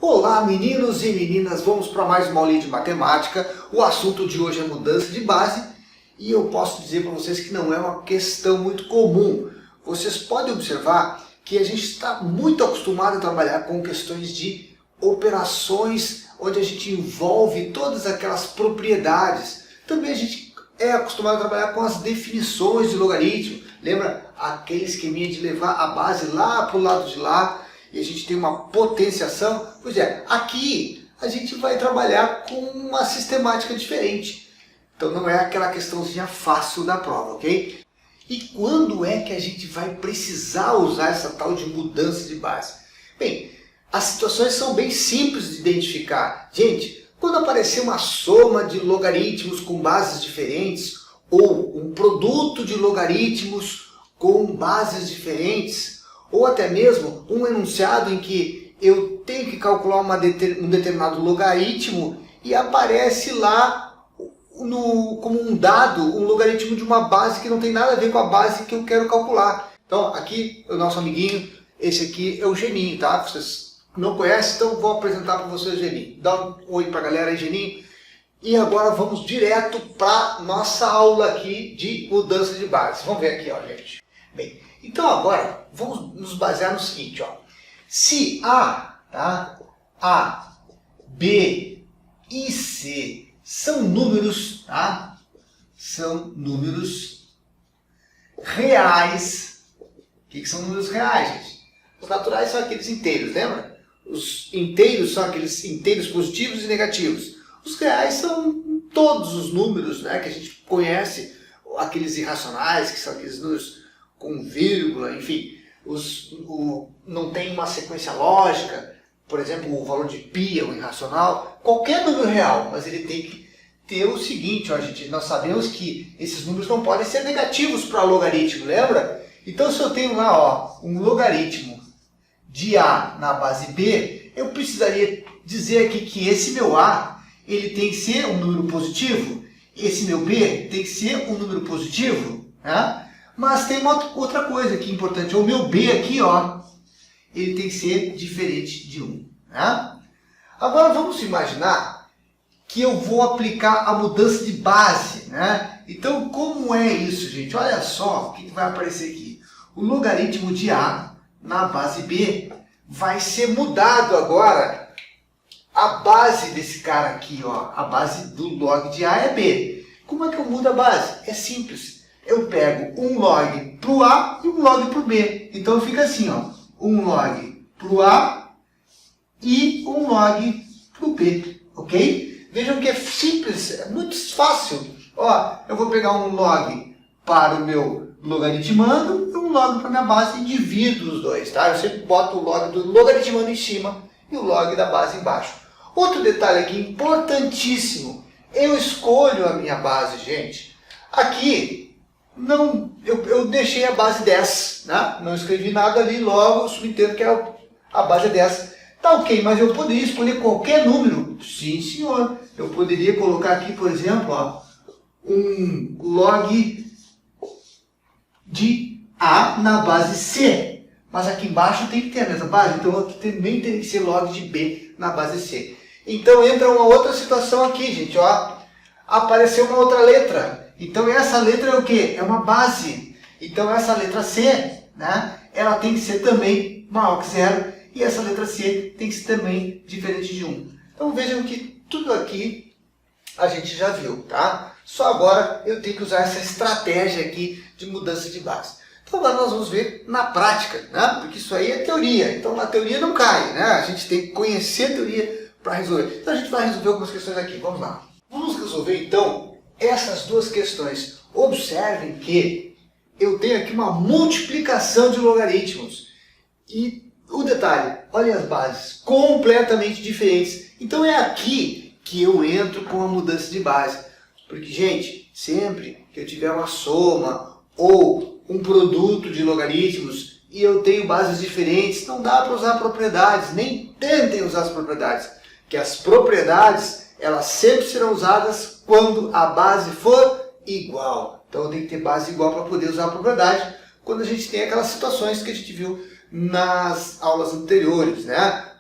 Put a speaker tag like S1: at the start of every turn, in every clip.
S1: Olá meninos e meninas, vamos para mais uma aulinha de matemática. O assunto de hoje é mudança de base e eu posso dizer para vocês que não é uma questão muito comum. Vocês podem observar que a gente está muito acostumado a trabalhar com questões de operações onde a gente envolve todas aquelas propriedades. Também a gente é acostumado a trabalhar com as definições de logaritmo. Lembra aquele esqueminha de levar a base lá para o lado de lá? E a gente tem uma potenciação. Pois é, aqui a gente vai trabalhar com uma sistemática diferente. Então não é aquela questãozinha fácil da prova, ok? E quando é que a gente vai precisar usar essa tal de mudança de base? Bem, as situações são bem simples de identificar. Gente, quando aparecer uma soma de logaritmos com bases diferentes, ou um produto de logaritmos com bases diferentes, ou até mesmo um enunciado em que eu tenho que calcular um determinado logaritmo e aparece lá como um dado, um logaritmo de uma base que não tem nada a ver com a base que eu quero calcular. Então aqui o nosso amiguinho, esse aqui é o Geninho, tá? Vocês não conhecem, então vou apresentar para vocês o Geninho. Dá um oi para a galera aí, Geninho. E agora vamos direto para nossa aula aqui de mudança de base. Vamos ver aqui, ó, gente. Bem, então agora vamos nos basear no seguinte, ó. Se A, B e C são números, tá? São números reais. O que são números reais, gente? Os naturais são aqueles inteiros, lembra? Os inteiros são aqueles inteiros positivos e negativos. Os reais são todos os números, né, que a gente conhece, aqueles irracionais, que são aqueles números com vírgula, enfim, não tem uma sequência lógica, por exemplo, o valor de π é um irracional, qualquer número real, mas ele tem que ter o seguinte, ó, gente, nós sabemos que esses números não podem ser negativos para logaritmo, lembra? Então se eu tenho lá, ó, um logaritmo de A na base B, eu precisaria dizer aqui que esse meu A, ele tem que ser um número positivo, esse meu B tem que ser um número positivo, né? Mas tem uma outra coisa que é importante, o meu B aqui, ó, ele tem que ser diferente de 1. Né? Agora vamos imaginar que eu vou aplicar a mudança de base. Né? Então como é isso, gente? Olha só o que vai aparecer aqui. O logaritmo de A na base B vai ser mudado agora. A base desse cara aqui, ó, a base do log de A é B. Como é que eu mudo a base? É simples. Eu pego um log para o A e um log para o B. Então fica assim, ó, um log para o A e um log para o B, ok? Vejam que é simples, é muito fácil. Ó, eu vou pegar um log para o meu logaritmando e um log para a minha base e divido os dois, tá? Eu sempre boto o log do logaritmando em cima e o log da base embaixo. Outro detalhe aqui importantíssimo, eu escolho a minha base, gente. Aqui, eu deixei a base 10, né? Não escrevi nada ali, logo eu subentendo que a base é 10. Tá ok, mas eu poderia escolher qualquer número? Sim, senhor. Eu poderia colocar aqui, por exemplo, ó, um log de A na base C. Mas aqui embaixo tem que ter a mesma base, então aqui também tem que ser log de B na base C. Então entra uma outra situação aqui, gente, ó. Apareceu uma outra letra. Então essa letra é o quê? É uma base. Então essa letra C, né, ela tem que ser também maior que 0. E essa letra C tem que ser também diferente de 1. Então vejam que tudo aqui a gente já viu, tá? Só agora eu tenho que usar essa estratégia aqui de mudança de base. Então agora nós vamos ver na prática, né? Porque isso aí é teoria. Então na teoria não cai, né? A gente tem que conhecer a teoria para resolver. Então a gente vai resolver algumas questões aqui. Vamos lá. Vamos resolver então essas duas questões. Observem que eu tenho aqui uma multiplicação de logaritmos. E o detalhe, olhem as bases, completamente diferentes. Então é aqui que eu entro com a mudança de base. Porque, gente, sempre que eu tiver uma soma ou um produto de logaritmos e eu tenho bases diferentes, não dá para usar propriedades, nem tentem usar as propriedades. Que as propriedades, elas sempre serão usadas quando a base for igual. Então eu tenho que ter base igual para poder usar a propriedade, quando a gente tem aquelas situações que a gente viu nas aulas anteriores, né?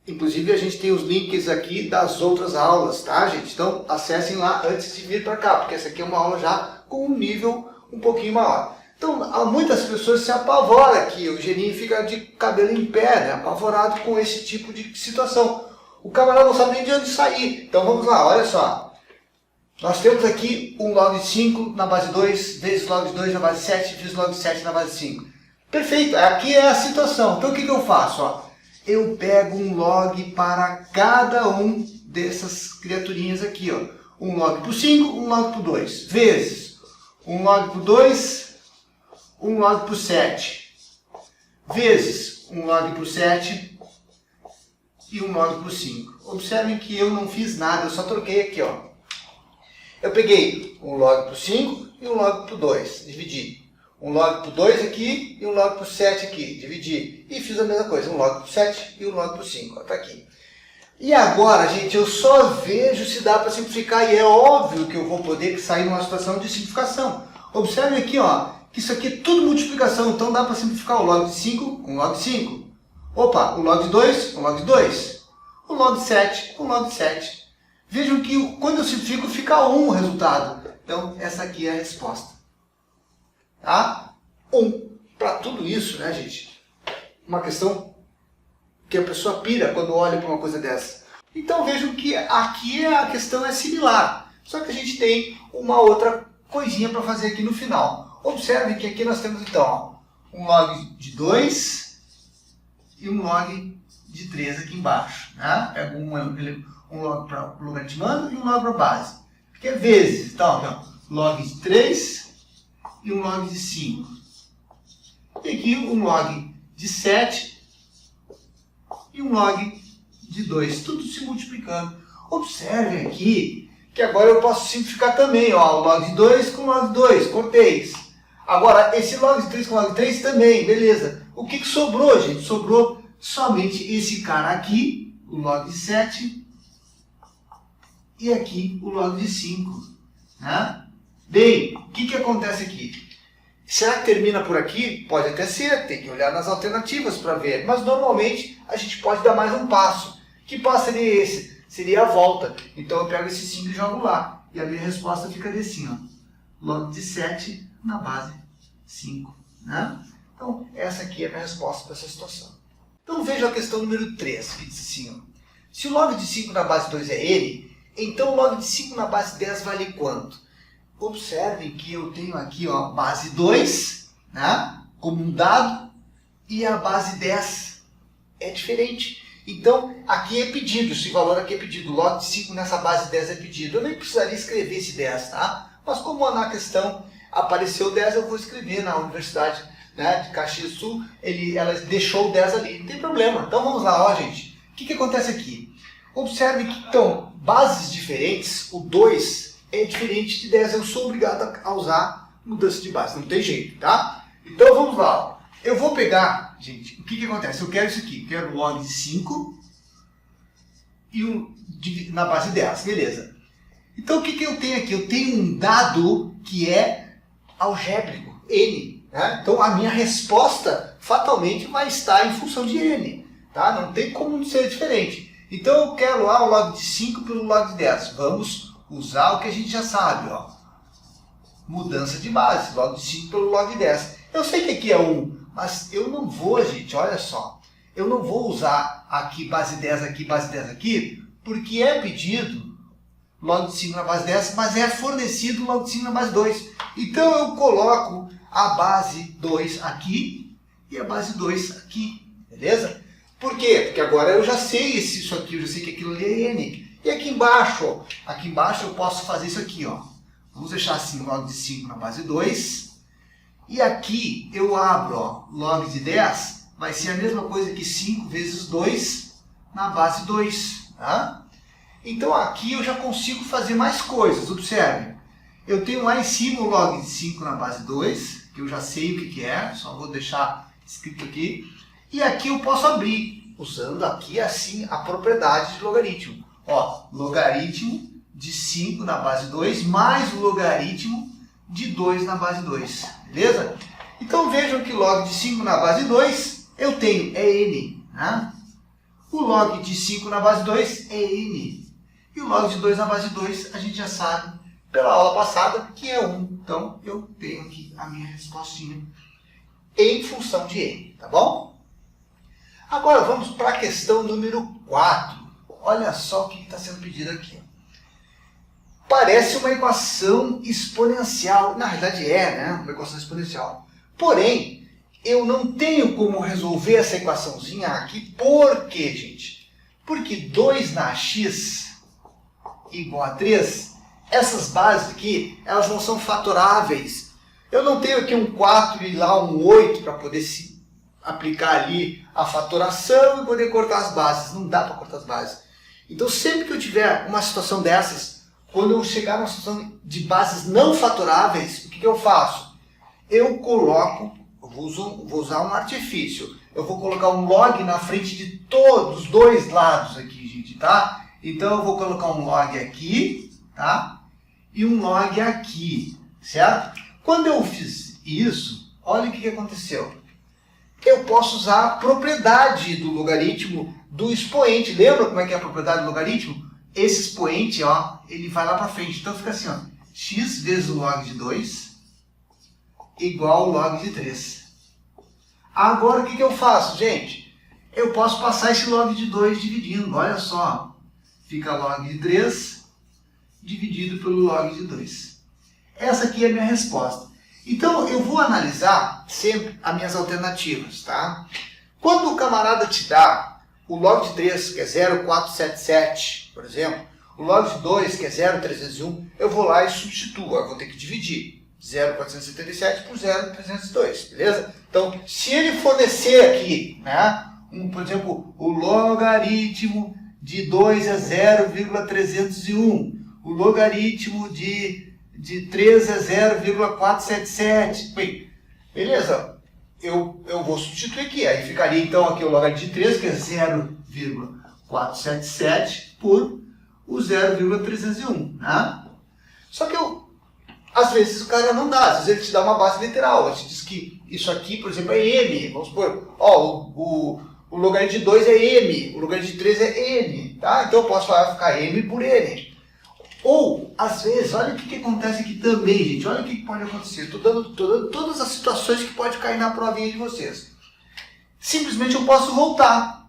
S1: Inclusive a gente tem os links aqui das outras aulas, tá, gente? Então acessem lá antes de vir para cá, porque essa aqui é uma aula já com um nível um pouquinho maior. Então, muitas pessoas se apavoram aqui, o Geninho fica de cabelo em pé, né? Apavorado com esse tipo de situação. O camarada não sabe nem de onde sair. Então vamos lá, olha só. Nós temos aqui um log de 5 na base 2, vezes log de 2 na base 7, vezes log de 7 na base 5. Perfeito, aqui é a situação. Então o que eu faço? Ó? Eu pego um log para cada um dessas criaturinhas aqui. Ó. Um log por 5, um log por 2. Vezes um log por 2, um log por 7. Vezes um log por 7 e um log por 5. Observem que eu não fiz nada, eu só troquei aqui. Ó. Eu peguei um log por 5 e um log por 2. Dividi. Um log por 2 aqui e um log por 7 aqui. Dividi. E fiz a mesma coisa. Um log por 7 e um log por 5. Está aqui. E agora, gente, eu só vejo se dá para simplificar. E é óbvio que eu vou poder sair numa situação de simplificação. Observe aqui, ó, que isso aqui é tudo multiplicação. Então dá para simplificar o log de 5 com o log de 5. Opa, o log de 2 com o log de 2. O log de 7 com o log de 7. Vejam que quando eu simplifico fica 1 o resultado. Então essa aqui é a resposta. Tá? 1. Para tudo isso, né, gente? Uma questão que a pessoa pira quando olha para uma coisa dessa. Então vejam que aqui a questão é similar. Só que a gente tem uma outra coisinha para fazer aqui no final. Observem que aqui nós temos então ó, um log de 2 e um log de 3 aqui embaixo. Né? Pego um log para logaritmando e um log para base. Que é vezes. Então, log de 3 e um log de 5. E aqui um log de 7 e um log de 2. Tudo se multiplicando. Observem aqui que agora eu posso simplificar também. Ó, o log de 2 com o log de 2. Cortei. Agora, esse log de 3 com o log de 3 também. Beleza. O que sobrou, gente? Sobrou somente esse cara aqui, o log de 7. E aqui o log de 5. Né? Bem, o que acontece aqui? Será que termina por aqui? Pode até ser, tem que olhar nas alternativas para ver. Mas normalmente a gente pode dar mais um passo. Que passo seria esse? Seria a volta. Então eu pego esse 5 e jogo lá. E a minha resposta fica assim, ó. Log de 7 na base 5. Né? Então essa aqui é a minha resposta para essa situação. Então veja a questão número 3, que diz assim, ó. Se o log de 5 na base 2 é n, então o log de 5 na base 10 vale quanto? Observem que eu tenho aqui ó, base 2, né, como um dado, e a base 10 é diferente. Então, aqui é pedido, esse valor aqui é pedido. O log de 5 nessa base 10 é pedido. Eu nem precisaria escrever esse 10, tá? Mas como na questão apareceu 10, eu vou escrever na Universidade, né, de Caxias do Sul. Ela deixou o 10 ali, não tem problema. Então vamos lá, ó, gente. O que acontece aqui? Observe que, então, bases diferentes, o 2 é diferente de 10. Eu sou obrigado a usar mudança de base, não tem jeito, tá? Então vamos lá. Eu vou pegar, gente, o que acontece? Eu quero isso aqui, quero log de 5 e na base 10, beleza. Então o que eu tenho aqui? Eu tenho um dado que é algébrico, n. Né? Então a minha resposta fatalmente vai estar em função de n. Tá? Não tem como ser diferente. Então eu quero lá o log de 5 pelo log de 10. Vamos usar o que a gente já sabe. Ó. Mudança de base, log de 5 pelo log de 10. Eu sei que aqui é 1, mas eu não vou, gente, olha só. Eu não vou usar aqui base 10 aqui, base 10 aqui, porque é pedido log de 5 na base 10, mas é fornecido log de 5 na base 2. Então eu coloco a base 2 aqui e a base 2 aqui, beleza? Por quê? Porque agora eu já sei isso aqui, eu já sei que aquilo ali é n. E aqui embaixo, ó, aqui embaixo eu posso fazer isso aqui, ó. Vamos deixar assim, log de 5 na base 2. E aqui eu abro, ó, log de 10, vai ser a mesma coisa que 5 vezes 2 na base 2. Tá? Então aqui eu já consigo fazer mais coisas, observe. Eu tenho lá em cima o log de 5 na base 2, que eu já sei o que é, só vou deixar escrito aqui. E aqui eu posso abrir, usando aqui assim a propriedade de logaritmo. Ó, logaritmo de 5 na base 2 mais o logaritmo de 2 na base 2. Beleza? Então vejam que log de 5 na base 2 eu tenho, é n. Né? O log de 5 na base 2 é n. E o log de 2 na base 2, a gente já sabe pela aula passada que é 1. Então, eu tenho aqui a minha respostinha em função de n, tá bom? Agora, vamos para a questão número 4. Olha só o que está sendo pedido aqui. Parece uma equação exponencial. Na realidade né? Uma equação exponencial. Porém, eu não tenho como resolver essa equaçãozinha aqui. Por quê, gente? Porque 2 na x igual a 3, essas bases aqui, elas não são fatoráveis. Eu não tenho aqui um 4 e lá um 8 para poder se aplicar ali a fatoração e poder cortar as bases. Não dá para cortar as bases. Então, sempre que eu tiver uma situação dessas, quando eu chegar numa situação de bases não fatoráveis, o que eu faço? Eu coloco, eu vou usar um artifício. Eu vou colocar um log na frente de todos os dois lados aqui, gente, tá? Então, eu vou colocar um log aqui, tá? E um log aqui, certo? Quando eu fiz isso, olha o que aconteceu. Eu posso usar a propriedade do logaritmo do expoente. Lembra como é que é a propriedade do logaritmo? Esse expoente, ó, ele vai lá para frente. Então fica assim, ó, x vezes o log de 2 igual ao log de 3. Agora o que eu faço, gente? Eu posso passar esse log de 2 dividindo. Olha só, fica log de 3 dividido pelo log de 2. Essa aqui é a minha resposta. Então, eu vou analisar sempre as minhas alternativas, tá? Quando o camarada te dá o log de 3, que é 0,477, por exemplo, o log de 2, que é 0,301, eu vou lá e substituo. Eu vou ter que dividir 0,477 por 0,302, beleza? Então, se ele fornecer aqui, né, por exemplo, o logaritmo de 2 é 0,301, o logaritmo de 3 é 0,477. Bem, beleza, eu vou substituir aqui. Aí ficaria então aqui o logaritmo de 3, que é 0,477 por o 0,301. Né? Só que às vezes o cara não dá, às vezes ele te dá uma base literal. Ele te diz que isso aqui, por exemplo, é m. Vamos supor, ó, o logaritmo de 2 é m, o logaritmo de 3 é n. Tá? Então eu posso ficar m por n. Ou, às vezes, olha o que acontece aqui também, gente. Olha o que pode acontecer. Estou dando todas as situações que pode cair na provinha de vocês. Simplesmente eu posso voltar.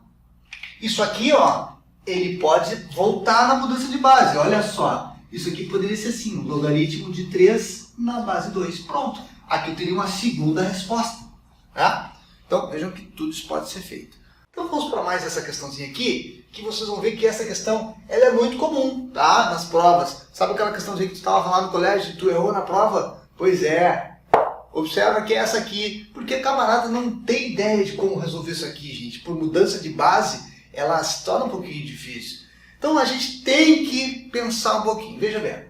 S1: Isso aqui, ó, ele pode voltar na mudança de base. Olha só. Isso aqui poderia ser assim, o logaritmo de 3 na base 2. Pronto. Aqui eu teria uma segunda resposta. Tá? Então, vejam que tudo isso pode ser feito. Então vamos para mais essa questãozinha aqui, que vocês vão ver que essa questão ela é muito comum, tá? Nas provas. Sabe aquela questãozinha que tu estava lá no colégio e tu errou na prova? Pois é. Observa que é essa aqui, porque camarada não tem ideia de como resolver isso aqui, gente. Por mudança de base, ela se torna um pouquinho difícil. Então a gente tem que pensar um pouquinho. Veja bem.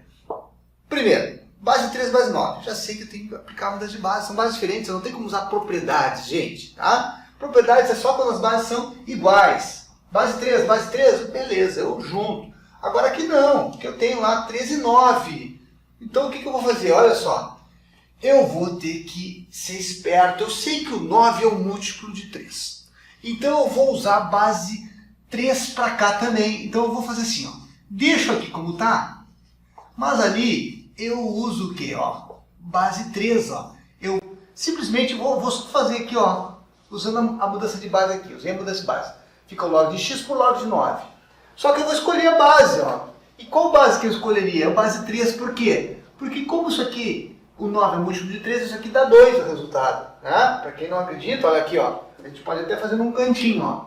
S1: Primeiro, base 3, base 9. Já sei que eu tenho que aplicar a mudança de base. São bases diferentes, eu não tenho como usar propriedades, gente, tá? Propriedades é só quando as bases são iguais. Base 3, beleza, eu junto. Agora aqui não, porque eu tenho lá 3 e 9. Então o que eu vou fazer? Olha só. Eu vou ter que ser esperto. Eu sei que o 9 é um múltiplo de 3. Então eu vou usar a base 3 para cá também. Então eu vou fazer assim, ó. Deixo aqui como tá, mas ali eu uso o quê? Ó? Base 3, ó. Eu simplesmente vou fazer aqui, ó. Usando a mudança de base aqui, usei a mudança de base. Fica o log de x por log de 9. Só que eu vou escolher a base, ó. E qual base que eu escolheria? A base 3, por quê? Porque como isso aqui, o 9 é múltiplo de 3, isso aqui dá 2 o resultado. Né? Para quem não acredita, olha aqui, ó. A gente pode até fazer num cantinho, ó.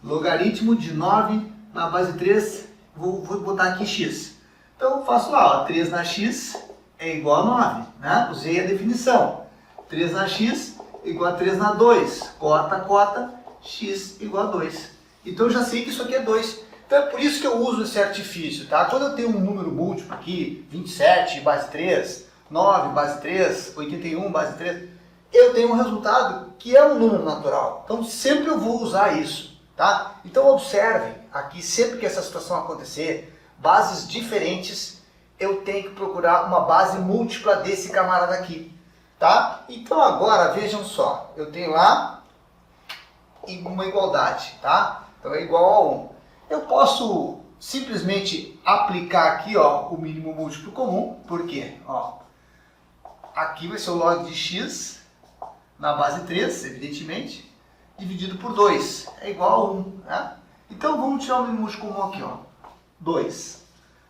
S1: Logaritmo de 9 na base 3, vou botar aqui x. Então eu faço lá, ó. 3 na x é igual a 9. Né? Usei a definição. 3 na x igual a 3 na 2. Cota, x igual a 2. Então eu já sei que isso aqui é 2. Então é por isso que eu uso esse artifício, tá? Quando eu tenho um número múltiplo aqui, 27, base 3, 9, base 3, 81, base 3, eu tenho um resultado que é um número natural. Então sempre eu vou usar isso, tá? Então observem aqui, sempre que essa situação acontecer, bases diferentes, eu tenho que procurar uma base múltipla desse camarada aqui. Tá? Então agora vejam só, eu tenho lá uma igualdade, tá? Então é igual a 1. Eu posso simplesmente aplicar aqui, ó, o mínimo múltiplo comum. Por quê? Ó, aqui vai ser o log de x na base 3, evidentemente, dividido por 2. É igual a 1. Né? Então vamos tirar o mínimo múltiplo comum aqui, ó. 2.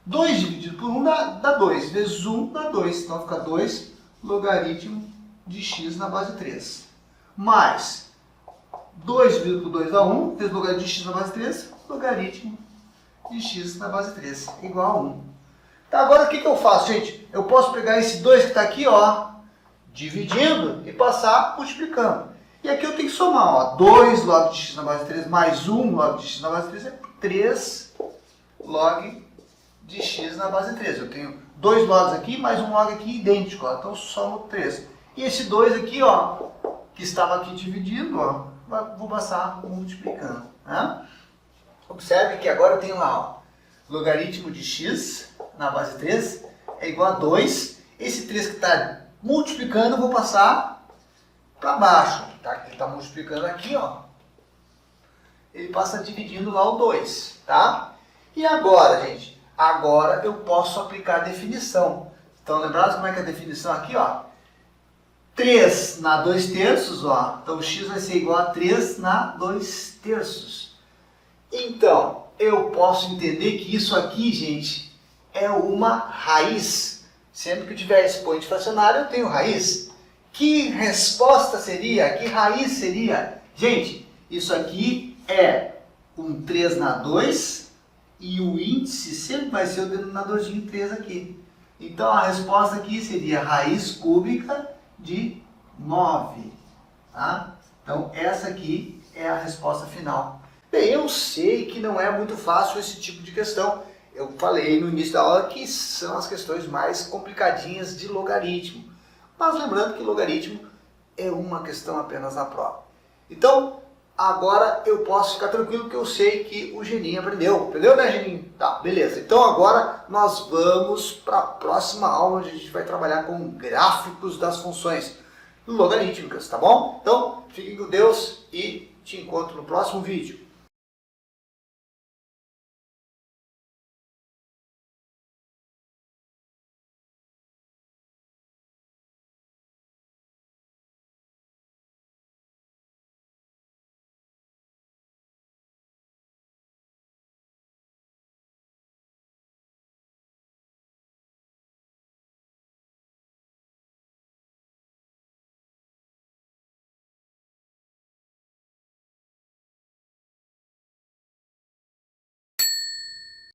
S1: 2 dividido por 1 dá 2. Vezes 1 dá 2. Então fica 2 logaritmo de x na base 3. Mais 2 dividido por 2 dá 1. Vezes logaritmo de x na base 3. Logaritmo de x na base 3. Igual a 1. Tá, agora o que eu faço, gente? Eu posso pegar esse 2 que está aqui, ó, dividindo e passar multiplicando. E aqui eu tenho que somar, ó, 2 log de x na base 3 mais 1 log de x na base 3 é 3 log de x na base 3. Eu tenho 2 logs aqui mais um log aqui idêntico, ó, então eu somo 3. E esse 2 aqui, ó, que estava aqui dividindo, ó, vou passar multiplicando. Né? Observe que agora eu tenho lá, ó, logaritmo de x na base 3 é igual a 2. Esse 3 que está multiplicando eu vou passar para baixo. Tá? Ele está multiplicando aqui, ó. Ele passa dividindo lá o 2. Tá? E agora, gente? Agora eu posso aplicar a definição. Então, lembraram como é que é a definição aqui, ó? 3 na 2 terços, ó. Então, x vai ser igual a 3 na 2 terços. Então, eu posso entender que isso aqui, gente, é uma raiz. Sempre que eu tiver expoente fracionário, eu tenho raiz. Que resposta seria? Que raiz seria? Gente, isso aqui é um 3 na 2 e o índice sempre vai ser o denominadorzinho 3 aqui. Então, a resposta aqui seria raiz cúbica de 9. Tá? Então, essa aqui é a resposta final. Bem, eu sei que não é muito fácil esse tipo de questão. Eu falei no início da aula que são as questões mais complicadinhas de logaritmo. Mas lembrando que logaritmo é uma questão apenas na prova. Então, agora eu posso ficar tranquilo que eu sei que o Geninho aprendeu. Aprendeu, né, Geninho? Tá, beleza. Então agora nós vamos para a próxima aula, onde a gente vai trabalhar com gráficos das funções logarítmicas, tá bom? Então, fiquem com Deus e te encontro no próximo vídeo.